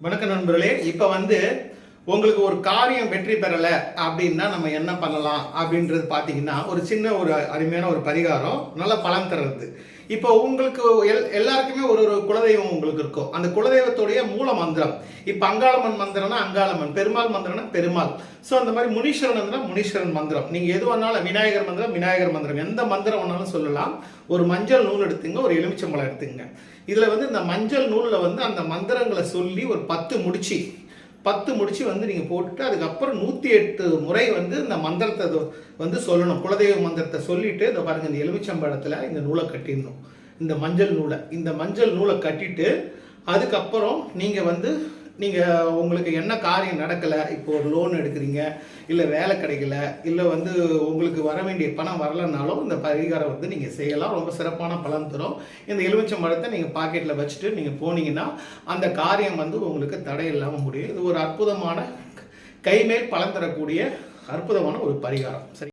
வணக்கம் நண்பர்களே. இப்போ உங்களுக்கு ஒரு காரியம் வெற்றி பெறலை அப்படின்னா நம்ம என்ன பண்ணலாம் அப்படின்றது பார்த்தீங்கன்னா, ஒரு சின்ன ஒரு அருமையான ஒரு பரிகாரம் நல்ல பலன் தர்றது. இப்போ உங்களுக்கு எல்லாருக்குமே ஒரு ஒரு குலதெய்வம் உங்களுக்கு இருக்கும். அந்த குலதெய்வத்துடைய மூல மந்திரம். இப்போ அங்காளம்மன் மந்திரம்னா அங்காளம்மன், பெருமாள் மந்திரம்னா பெருமாள். ஸோ அந்த மாதிரி முனீஸ்வரன் முனீஸ்வரன் மந்திரம். நீங்கள் எது வேணாலும் விநாயகர் மந்திரம் விநாயகர் மந்திரம், எந்த மந்திரம் வேணாலும் சொல்லலாம். ஒரு மஞ்சள் நூல் எடுத்துங்க, ஒரு எலுமிச்சம்பழம் எடுத்துங்க. இதில் இந்த மஞ்சள் நூலில் அந்த மந்திரங்களை சொல்லி ஒரு 10 முடிச்சு நீங்கள் போட்டுட்டு அதுக்கப்புறம் 108 முறை இந்த மந்திரத்தை சொல்லணும். குலதெய்வ மந்திரத்தை சொல்லிட்டு இதை பாருங்கள், இந்த எலுமிச்சம்பழத்தில் இந்த நூலை கட்டிடணும். இந்த மஞ்சள் நூலை கட்டிட்டு அதுக்கப்புறம் நீங்கள் உங்களுக்கு என்ன காரியம் நடக்கலை, இப்போ ஒரு லோன் எடுக்கிறீங்க, இல்லை வேலை கிடைக்கல, இல்லை உங்களுக்கு வர வேண்டிய பணம் வரலைன்னாலும் இந்த பரிகாரம் நீங்கள் செய்யலாம். ரொம்ப சிறப்பான பலன் தரும். இந்த எலுமிச்சம்பழத்தை நீங்கள் பாக்கெட்டில் வச்சுட்டு நீங்கள் போனீங்கன்னா அந்த காரியம் உங்களுக்கு தடை இல்லாமல் முடியும். இது ஒரு அற்புதமான கைமேல் பலன் தரக்கூடிய அற்புதமான ஒரு பரிகாரம். சரி.